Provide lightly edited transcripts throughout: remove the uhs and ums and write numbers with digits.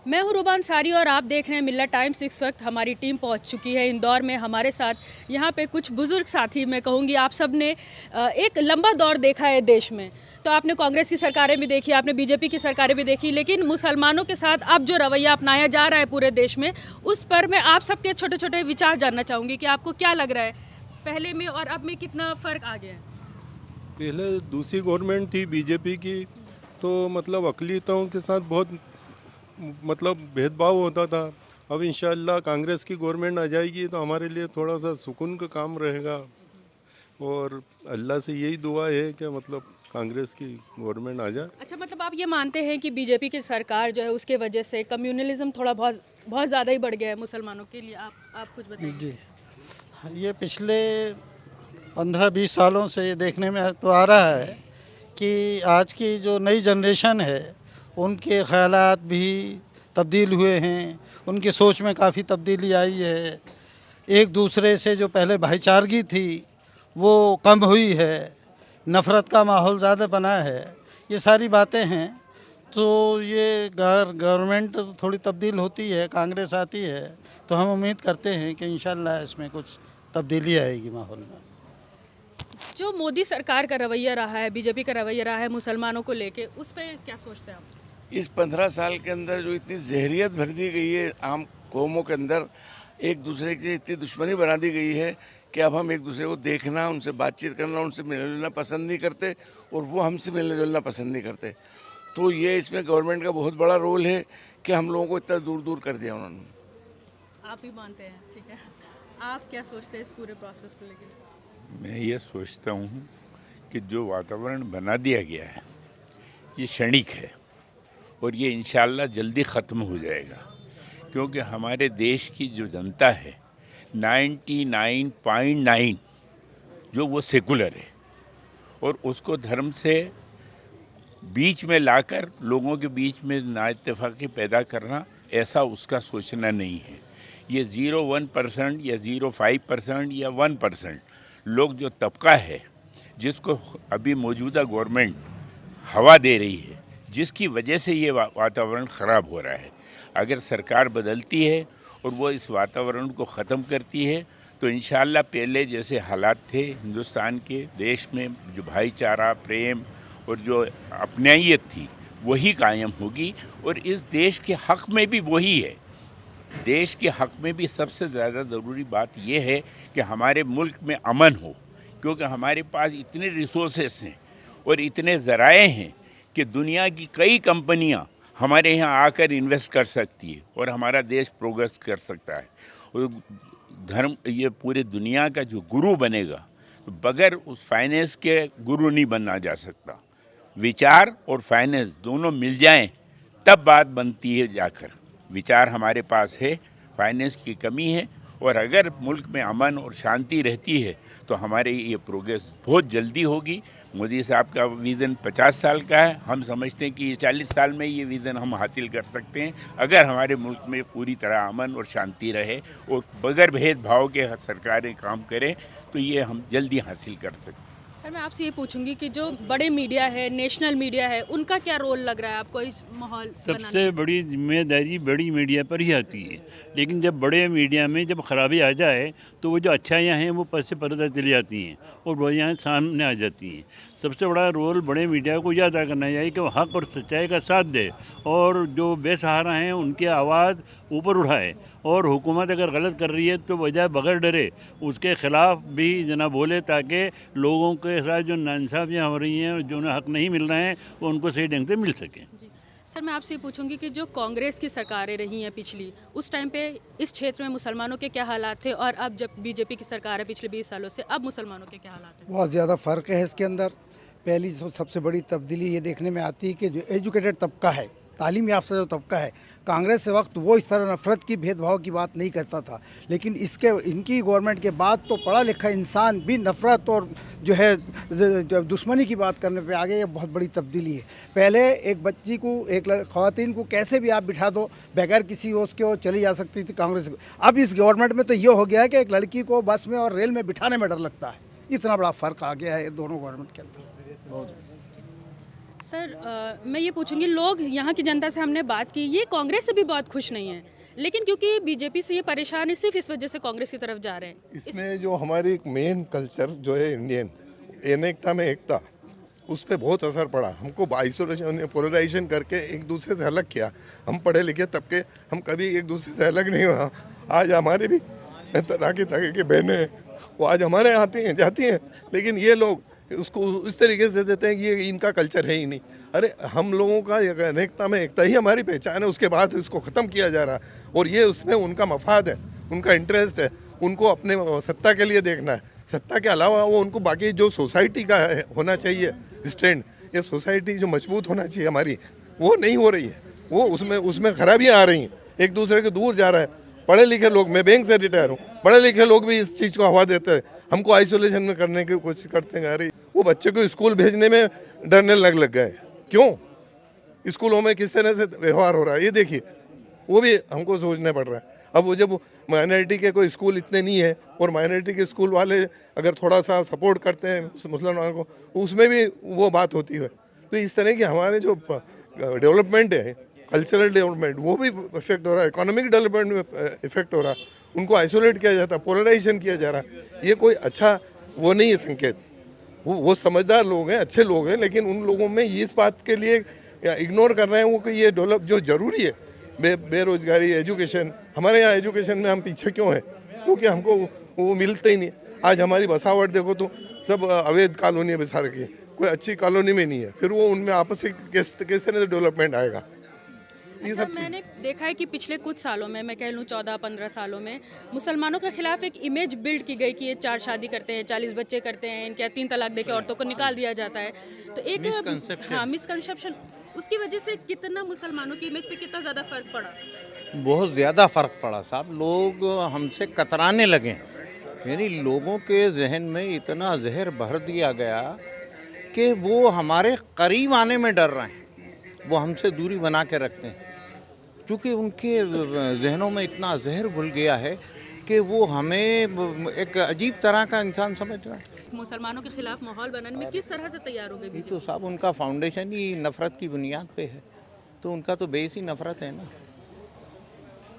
मैं हूँ रुबान सारी और आप देख रहे हैं मिल्लत टाइम्स। इस वक्त हमारी टीम पहुँच चुकी है इंदौर में। हमारे साथ यहाँ पे कुछ बुजुर्ग साथी, मैं कहूँगी आप सब ने एक लंबा दौर देखा है देश में। तो आपने कांग्रेस की सरकारें भी देखी, आपने बीजेपी की सरकारें भी देखी, लेकिन मुसलमानों के साथ अब जो रवैया अपनाया जा रहा है पूरे देश में, उस पर मैं आप सबके छोटे छोटे विचार जानना चाहूँगी कि आपको क्या लग रहा है, पहले में और अब में कितना फ़र्क आ गया है। पहले दूसरी गवर्नमेंट थी बीजेपी की, तो मतलब अक़लियतों के साथ बहुत मतलब भेदभाव होता था। अब इंशाअल्लाह कांग्रेस की गवर्नमेंट आ जाएगी तो हमारे लिए थोड़ा सा सुकून का काम रहेगा, और अल्लाह से यही दुआ है कि मतलब कांग्रेस की गवर्नमेंट आ जाए। अच्छा, मतलब आप ये मानते हैं कि बीजेपी की सरकार जो है उसके वजह से कम्युनलिज्म थोड़ा बहुत बहुत ज़्यादा ही बढ़ गया है मुसलमानों के लिए? आप कुछ बताइए। जी हाँ, ये पिछले 15-20 सालों से ये देखने में तो आ रहा है कि आज की जो नई जनरेशन है उनके ख़यालात भी तब्दील हुए हैं, उनकी सोच में काफ़ी तब्दीली आई है। एक दूसरे से जो पहले भाईचारगी थी वो कम हुई है, नफ़रत का माहौल ज़्यादा बना है, ये सारी बातें हैं। तो ये गवर्नमेंट थोड़ी तब्दील होती है, कांग्रेस आती है, तो हम उम्मीद करते हैं कि इंशाल्लाह इसमें कुछ तब्दीली आएगी माहौल में। जो मोदी सरकार का रवैया रहा है, बीजेपी का रवैया रहा है मुसलमानों को लेके, उस पर क्या सोचते हैं आप? इस 15 साल के अंदर जो इतनी जहरियत भर दी गई है आम कौमों के अंदर, एक दूसरे की इतनी दुश्मनी बना दी गई है कि अब हम एक दूसरे को देखना, उनसे बातचीत करना, उनसे मिलना जुलना पसंद नहीं करते और वो हमसे मिलना जुलना पसंद नहीं करते। तो ये इसमें गवर्नमेंट का बहुत बड़ा रोल है कि हम लोगों को इतना दूर दूर कर दिया उन्होंने। आप भी मानते हैं? ठीक है, आप क्या सोचते हैं इस पूरे प्रोसेस को लेकर? मैं ये सोचता हूँ कि जो वातावरण बना दिया गया है ये क्षणिक है और ये इंशाल्लाह जल्दी ख़त्म हो जाएगा, क्योंकि हमारे देश की जो जनता है 99.9 जो वो सेकुलर है और उसको धर्म से बीच में लाकर लोगों के बीच में नाइत्तेफाकी पैदा करना, ऐसा उसका सोचना नहीं है। ये 0.1% या 0.5% या 1% लोग जो तबका है जिसको अभी मौजूदा गवर्नमेंट हवा दे रही है, जिसकी वजह से ये वातावरण ख़राब हो रहा है। अगर सरकार बदलती है और वो इस वातावरण को ख़त्म करती है तो इंशाअल्लाह पहले जैसे हालात थे हिंदुस्तान के देश में, जो भाईचारा, प्रेम और जो अपनाइयत थी वही कायम होगी। और इस देश के हक़ में भी वही है। देश के हक़ में भी सबसे ज़्यादा ज़रूरी बात यह है कि हमारे मुल्क में अमन हो, क्योंकि हमारे पास इतने रिसोर्सेस हैं और इतने ज़राए हैं कि दुनिया की कई कंपनियां हमारे यहाँ आकर इन्वेस्ट कर सकती है और हमारा देश प्रोग्रेस कर सकता है। और धर्म ये पूरे दुनिया का जो गुरु बनेगा, तो बगैर उस फाइनेंस के गुरु नहीं बनना जा सकता। विचार और फाइनेंस दोनों मिल जाएं तब बात बनती है जाकर। विचार हमारे पास है, फाइनेंस की कमी है, और अगर मुल्क में अमन और शांति रहती है तो हमारे ये प्रोग्रेस बहुत जल्दी होगी। मोदी साहब का विज़न 50 साल का है, हम समझते हैं कि ये 40 साल में ये विज़न हम हासिल कर सकते हैं अगर हमारे मुल्क में पूरी तरह अमन और शांति रहे और बगैर भेदभाव के सरकारें काम करें, तो ये हम जल्दी हासिल कर सकते हैं। सर, मैं आपसे ये पूछूंगी कि जो बड़े मीडिया है, नेशनल मीडिया है, उनका क्या रोल लग रहा है आपको इस माहौल बनाने सबसे में? बड़ी जिम्मेदारी बड़ी मीडिया पर ही आती है, लेकिन जब बड़े मीडिया में जब खराबी आ जाए तो वो जो अच्छाइयाँ हैं वो पद से पर्दा चली जाती हैं और बुराइयाँ सामने आ जाती हैं। सबसे बड़ा रोल बड़े मीडिया को यह अदा करना चाहिए कि वो हक़ और सच्चाई का साथ दे और जो बेसहारा हैं उनकी आवाज़ ऊपर उठाए, और हुकूमत अगर गलत कर रही है तो बजाय बगैर डरे उसके ख़िलाफ़ भी जना बोले, ताकि लोगों के साथ जो नाइंसाफ़ियाँ हो रही हैं और जो उन्हें हक़ नहीं मिल रहे हैं वो उनको सही ढंग से मिल सकें। जी सर, मैं आपसे ये पूछूंगी कि जो कांग्रेस की सरकारें रही हैं पिछली, उस टाइम पे इस क्षेत्र में मुसलमानों के क्या हालात थे, और अब जब बीजेपी की सरकार है पिछले 20 सालों से, अब मुसलमानों के क्या हालात हैं? बहुत ज़्यादा फ़र्क है इसके अंदर। पहली सबसे बड़ी तब्दीली ये देखने में आती है कि जो एजुकेटेड तबका है, तालीम याफ्ता जो तबका है, कांग्रेस से वक्त वो इस तरह नफरत की, भेदभाव की बात नहीं करता था, लेकिन इनकी गवर्नमेंट के बाद तो पढ़ा लिखा इंसान भी नफरत और जो है दुश्मनी की बात करने पे आ गए। ये बहुत बड़ी तब्दीली है। पहले एक बच्ची को, एक ख़वातीन को कैसे भी आप बिठा दो, बगैर किसी उसके वो चली जा सकती थी कांग्रेस। अब इस गवर्नमेंट में तो ये हो गया है कि एक लड़की को बस में और रेल में बिठाने में डर लगता है। इतना बड़ा फ़र्क आ गया है दोनों गवर्नमेंट के अंदर। सर मैं ये पूछूंगी, लोग यहाँ की जनता से हमने बात की, ये कांग्रेस से भी बहुत खुश नहीं है, लेकिन क्योंकि बीजेपी से ये परेशान है, सिर्फ इस वजह से कांग्रेस की तरफ जा रहे हैं। इसमें जो हमारी मेन कल्चर जो है इंडियन, अनेकता में एकता, उस पर बहुत असर पड़ा। हमको आइसोलेशन पोलराइजेशन करके एक दूसरे से अलग किया। हम पढ़े लिखे तबके, हम कभी एक दूसरे से अलग नहीं हुआ। आज हमारे भी तरह की बहनें हैं, वो आज हमारे यहाँ आती हैं जाती हैं, लेकिन ये लोग उसको इस तरीके से देते हैं कि ये इनका कल्चर है ही नहीं। अरे हम लोगों का अनेकता में एकता ही हमारी पहचान है, उसके बाद इसको ख़त्म किया जा रहा है। और ये उसमें उनका मफाद है, उनका इंटरेस्ट है, उनको अपने सत्ता के लिए देखना है। सत्ता के अलावा वो उनको बाकी जो सोसाइटी का है होना चाहिए स्टैंड, ये सोसाइटी जो मजबूत होना चाहिए हमारी, वो नहीं हो रही है। वो उसमें खराबियाँ आ रही हैं, एक दूसरे के दूर जा रहा है। पढ़े लिखे लोग, मैं बैंक से रिटायर हूँ, पढ़े लिखे लोग भी इस चीज़ को हवा देते हैं, हमको आइसोलेशन में करने की कोशिश करते हैं। अरे वो बच्चे को स्कूल भेजने में डरने लग गए। क्यों? स्कूलों में किस तरह से व्यवहार हो रहा है ये देखिए, वो भी हमको सोचना पड़ रहा है। अब वो जब माइनॉरिटी के कोई स्कूल इतने नहीं है और माइनॉरिटी के स्कूल वाले अगर थोड़ा सा सपोर्ट करते हैं मुसलमानों को, उसमें भी वो बात होती है। तो इस तरह की हमारे जो डेवलपमेंट है, कल्चरल डेवलपमेंट, वो भी इफेक्ट हो रहा है, इकोनॉमिक डेवलपमेंट में इफेक्ट हो रहा है। उनको आइसोलेट किया जाता है, पोलराइजेशन किया जा रहा है। ये कोई अच्छा वो नहीं है संकेत। वो समझदार लोग हैं, अच्छे लोग हैं, लेकिन उन लोगों में इस बात के लिए इग्नोर कर रहे हैं वो कि ये डेवलप जो ज़रूरी है, बेरोजगारी, एजुकेशन। हमारे यहाँ एजुकेशन में हम पीछे क्यों हैं? क्योंकि हमको वो मिलते ही नहीं। आज हमारी बसावट देखो तो सब अवैध कॉलोनी बसा रखी है, कोई अच्छी कॉलोनी में नहीं है। फिर वो उनमें आपस में किस तरह से डेवलपमेंट आएगा? ये अच्छा, सब चीज़। मैंने देखा है कि पिछले कुछ सालों में, मैं कह लूँ 14-15 सालों में, मुसलमानों के खिलाफ एक इमेज बिल्ड की गई कि ये 4 शादी करते हैं, 40 बच्चे करते हैं, इनके 3 तलाक देके औरतों को निकाल दिया जाता है। तो एक हाँ मिसकंसेप्शन, उसकी वजह से कितना मुसलमानों की इमेज पे कितना ज़्यादा फर्क पड़ा? बहुत ज़्यादा फ़र्क पड़ा साहब। लोग हमसे कतराने लगे, यानी लोगों के जहन में इतना जहर भर दिया गया कि वो हमारे करीब आने में डर रहे हैं, वो हमसे दूरी बना के रखते हैं, क्योंकि उनके जहनों में इतना जहर घुल गया है कि वो हमें एक अजीब तरह का इंसान समझ रहा है। मुसलमानों के खिलाफ माहौल बनाने में किस तरह से तैयार हो गई ये बीजेपी? तो साहब उनका फाउंडेशन ही नफ़रत की बुनियाद पे है, तो उनका तो बेस ही नफ़रत है ना।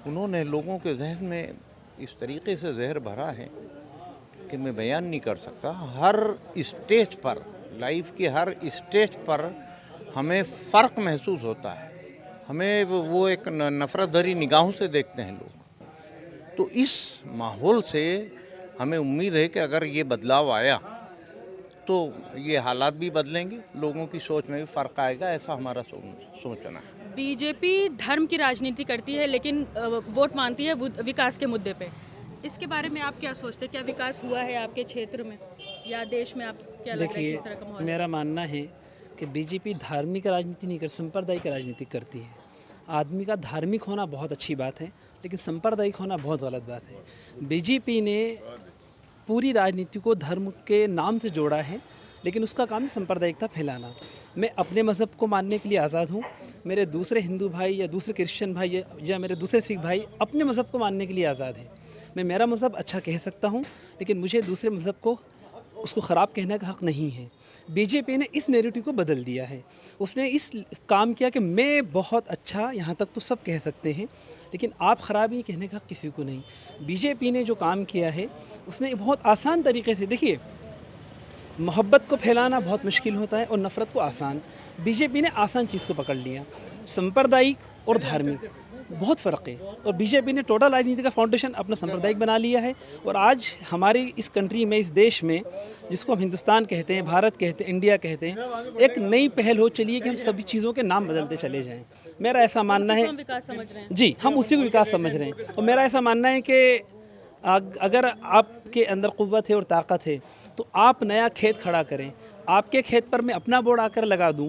उन्होंने लोगों के जहन में इस तरीके से जहर भरा है कि मैं बयान नहीं कर सकता। हर स्टेज पर, लाइफ के हर स्टेज पर हमें फ़र्क महसूस होता है। हमें वो एक नफ़रत भरी निगाहों से देखते हैं लोग। तो इस माहौल से हमें उम्मीद है कि अगर ये बदलाव आया तो ये हालात भी बदलेंगे, लोगों की सोच में भी फ़र्क आएगा, ऐसा हमारा सोचना है। बीजेपी धर्म की राजनीति करती है, लेकिन वोट मांगती है विकास के मुद्दे पे। इसके बारे में आप क्या सोचते हैं? क्या विकास हुआ है आपके क्षेत्र में या देश में? आप क्या लग रहा है, किस तरह का माहौल? मेरा मानना है कि बीजेपी धार्मिक राजनीति नहीं कर, सांप्रदायिक राजनीति करती है। आदमी का धार्मिक होना बहुत अच्छी बात है, लेकिन सांप्रदायिक होना बहुत गलत बात है। बीजेपी ने पूरी राजनीति को धर्म के नाम से जोड़ा है, लेकिन उसका काम है सांप्रदायिकता फैलाना। मैं अपने मज़हब को मानने के लिए आज़ाद हूँ, मेरे दूसरे हिंदू भाई या दूसरे क्रिश्चियन भाई या मेरे दूसरे सिख भाई अपने मज़हब को मानने के लिए आज़ाद है। मैं मेरा मज़हब अच्छा कह सकता हूँ, लेकिन मुझे दूसरे मज़हब को उसको ख़राब कहने का हक़ नहीं है। बीजेपी ने इस नैरेटिव को बदल दिया है। उसने इस काम किया कि मैं बहुत अच्छा, यहाँ तक तो सब कह सकते हैं, लेकिन आप ख़राब ही कहने का किसी को नहीं। बीजेपी ने जो काम किया है उसने बहुत आसान तरीके से, देखिए मोहब्बत को फैलाना बहुत मुश्किल होता है और नफ़रत को आसान। बीजेपी ने आसान चीज़ को पकड़ लिया। सांप्रदायिक और धार्मिक बहुत फ़र्क है, और बीजेपी ने टोटल राजनीति का फाउंडेशन अपना सांप्रदायिक बना लिया है। और आज हमारी इस कंट्री में, इस देश में, जिसको हम हिंदुस्तान कहते हैं, भारत कहते हैं, इंडिया कहते हैं, एक नई पहल हो चली है कि हम सभी चीज़ों के नाम बदलते चले जाएं। मेरा ऐसा मानना है, विकास समझ रहे हैं जी, हम उसी को विकास समझ रहे हैं। और मेरा ऐसा मानना है कि अगर आपके अंदर क़ुव्वत है और ताकत है तो आप नया खेत खड़ा करें। आपके खेत पर मैं अपना बोर्ड आकर लगा दूं,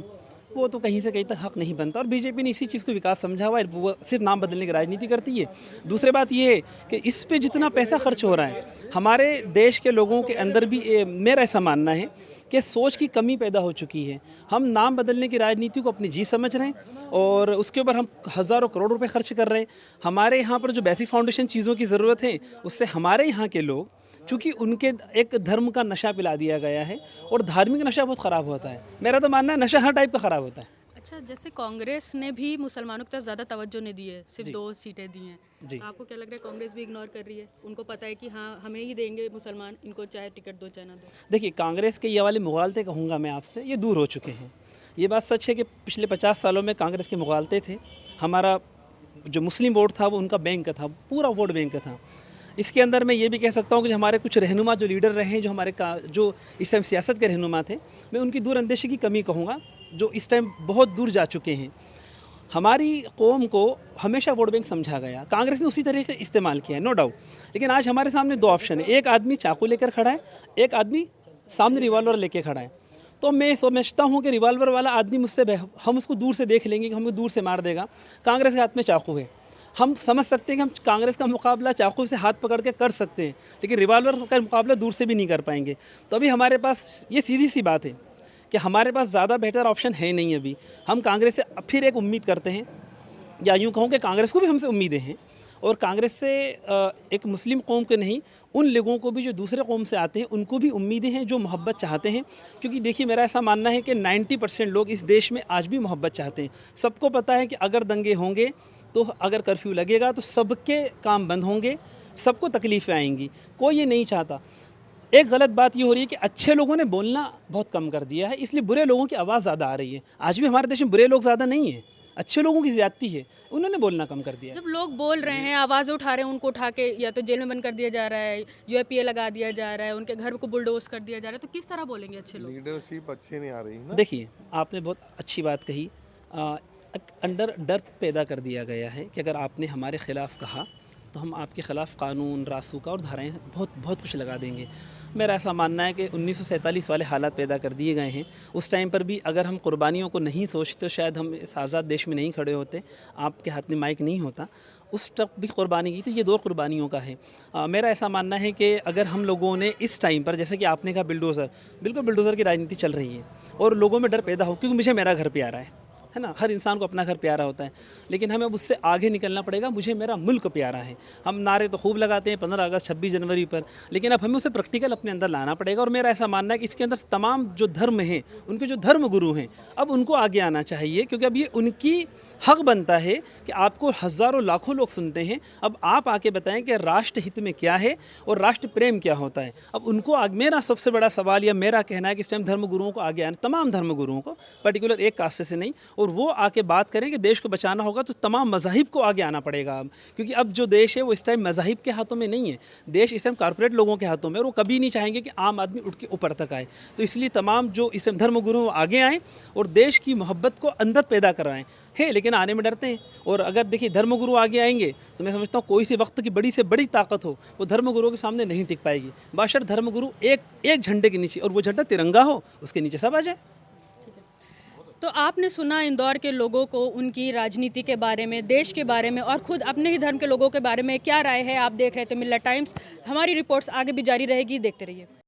वो तो कहीं से कहीं तक हक़ नहीं बनता। और बीजेपी ने इसी चीज़ को विकास समझा हुआ है, वो सिर्फ नाम बदलने की राजनीति करती है। दूसरी बात ये है कि इस पे जितना पैसा खर्च हो रहा है, हमारे देश के लोगों के अंदर भी मेरा ऐसा मानना है कि सोच की कमी पैदा हो चुकी है। हम नाम बदलने की राजनीति को अपनी जी समझ रहे हैं और उसके ऊपर हम हज़ारों करोड़ रुपए खर्च कर रहे हैं। हमारे यहाँ पर जो बेसिक फाउंडेशन चीज़ों की ज़रूरत है, उससे हमारे यहाँ के लोग चूँकि उनके एक धर्म का नशा पिला दिया गया है और धार्मिक नशा बहुत ख़राब होता है। मेरा तो मानना है नशा हर टाइप का ख़राब होता है। अच्छा, जैसे कांग्रेस ने भी मुसलमानों की तरफ ज़्यादा तवज्जो नहीं दी है, सिर्फ जी। 2 सीटें दी हैं। जी। आपको क्या लग रहा है कांग्रेस भी इग्नोर कर रही है? उनको पता है कि हाँ हमें ही देंगे मुसलमान, इनको चाहे टिकट दो चाहे ना दो। देखिए, कांग्रेस के ये वाले मुगालते कहूँगा मैं आपसे, ये दूर हो चुके हैं। ये बात सच है कि पिछले 50 सालों में कांग्रेस के मुगालते थे। हमारा जो मुस्लिम वोट था वो उनका बैंक का था, पूरा वोट बैंक का था। इसके अंदर मैं ये भी कह सकता हूँ कि हमारे कुछ रहनुमा जो लीडर रहे हैं, जो हमारे जो इस टाइम सियासत के रहनुमा थे, मैं उनकी दूरअंदेशी की कमी कहूँगा, जो इस टाइम बहुत दूर जा चुके हैं। हमारी कौम को हमेशा वोट बैंक समझा गया, कांग्रेस ने उसी तरीके से इस्तेमाल किया है, नो डाउट। लेकिन आज हमारे सामने 2 ऑप्शन है, एक आदमी चाकू लेकर खड़ा है, एक आदमी सामने रिवॉल्वर लेके खड़ा है। तो मैं समझता हूँ कि रिवॉल्वर वाला आदमी मुझसे हम उसको दूर से देख लेंगे कि हमें दूर से मार देगा। कांग्रेस के हाथ में चाकू है, हम समझ सकते हैं कि हम कांग्रेस का मुकाबला चाकू से हाथ पकड़ के कर सकते हैं, लेकिन रिवॉल्वर का मुकाबला दूर से भी नहीं कर पाएंगे। तो अभी हमारे पास ये सीधी सी बात है कि हमारे पास ज़्यादा बेहतर ऑप्शन है नहीं। अभी हम कांग्रेस से फिर एक उम्मीद करते हैं, या यूँ कहूँ कि कांग्रेस को भी हमसे उम्मीदें हैं, और कांग्रेस से एक मुस्लिम कौम के नहीं, उन लोगों को भी जो दूसरे कौम से आते हैं उनको भी उम्मीदें हैं, जो मोहब्बत चाहते हैं। क्योंकि देखिए, मेरा ऐसा मानना है कि 90% लोग इस देश में आज भी मोहब्बत चाहते हैं। सबको पता है कि अगर दंगे होंगे, तो अगर कर्फ्यू लगेगा तो सबके काम बंद होंगे, सबको तकलीफ़ें आएंगी, कोई ये नहीं चाहता। एक गलत बात ये हो रही है कि अच्छे लोगों ने बोलना बहुत कम कर दिया है, इसलिए बुरे लोगों की आवाज़ ज़्यादा आ रही है। आज भी हमारे देश में बुरे लोग ज़्यादा नहीं हैं, अच्छे लोगों की ज़्यादती है, उन्होंने बोलना कम कर दिया है। जब लोग बोल रहे हैं, आवाज़ उठा रहे हैं, उनको उठा के या तो जेल में बंद कर दिया जा रहा है, यूएपीए लगा दिया जा रहा है, उनके घर को बुलडोज कर दिया जा रहा है, तो किस तरह बोलेंगे अच्छे लोग? लीडरशिप अच्छी नहीं आ रही ना। देखिए, आपने बहुत अच्छी बात कही। अंदर डर पैदा कर दिया गया है कि अगर आपने हमारे ख़िलाफ़ कहा तो हम आपके ख़िलाफ़ कानून, रासूका और धाराएँ बहुत कुछ लगा देंगे। मेरा ऐसा मानना है कि 1947 वाले हालात पैदा कर दिए गए हैं। उस टाइम पर भी अगर हम कुर्बानियों को नहीं सोचते, तो शायद हम इस आज़ाद देश में नहीं खड़े होते, आपके हाथ में माइक नहीं होता। उस तक भी कुर्बानी की, तो ये 2 कुर्बानियों का है। मेरा ऐसा मानना है कि अगर हम लोगों ने इस टाइम पर, जैसे कि आपने कहा बिल्डोज़र, बिल्कुल बिल्डोज़र की राजनीति चल रही है और लोगों में डर पैदा हो, क्योंकि मुझे मेरा घर प्यारा है ना। हर इंसान को अपना घर प्यारा होता है, लेकिन हमें अब उससे आगे निकलना पड़ेगा। मुझे मेरा मुल्क प्यारा है। हम नारे तो खूब लगाते हैं 15 अगस्त 26 जनवरी पर, लेकिन अब हमें उसे प्रैक्टिकल अपने अंदर लाना पड़ेगा। और मेरा ऐसा मानना है कि इसके अंदर तमाम जो धर्म हैं, उनके जो धर्म गुरु हैं, अब उनको आगे आना चाहिए, क्योंकि अब ये उनकी हक बनता है कि आपको हज़ारों लाखों लोग सुनते हैं। अब आप आके बताएं कि राष्ट्र हित में क्या है और राष्ट्र प्रेम क्या होता है। अब उनको मेरा सबसे बड़ा सवाल या मेरा कहना है कि इस टाइम धर्म गुरुओं को आगे आना, तमाम धर्म गुरुओं को, पर्टिकुलर एक कास्ट से नहीं, और वो आके बात करें कि देश को बचाना होगा तो तमाम मज़ाहिब को आगे आना पड़ेगा अब। क्योंकि अब जो देश है वो इस टाइम मज़ाहिब के हाथों में नहीं है, देश इस टाइम कॉर्पोरेट लोगों के हाथों में, और वो कभी नहीं चाहेंगे कि आम आदमी उठ के ऊपर तक आए। तो इसलिए तमाम जो इस टाइम धर्म गुरु आगे आएँ और देश की मोहब्बत को अंदर पैदा कराएँ है, लेकिन आने में डरते हैं। और अगर देखिए धर्मगुरु आगे आएंगे तो मैं समझता हूँ कोई सी वक्त की बड़ी से बड़ी ताकत हो, वो धर्मगुरुओं के सामने नहीं टिक पाएगी। बाशर धर्मगुरु एक झंडे के नीचे, और वो झंडा तिरंगा हो, उसके नीचे सब आ जाए। तो आपने सुना इंदौर के लोगों को, उनकी राजनीति के बारे में, देश के बारे में, और खुद अपने ही धर्म के लोगों के बारे में क्या राय है। आप देख रहे थे मिल्लत टाइम्स। हमारी रिपोर्ट्स आगे भी जारी रहेगी, देखते रहिए।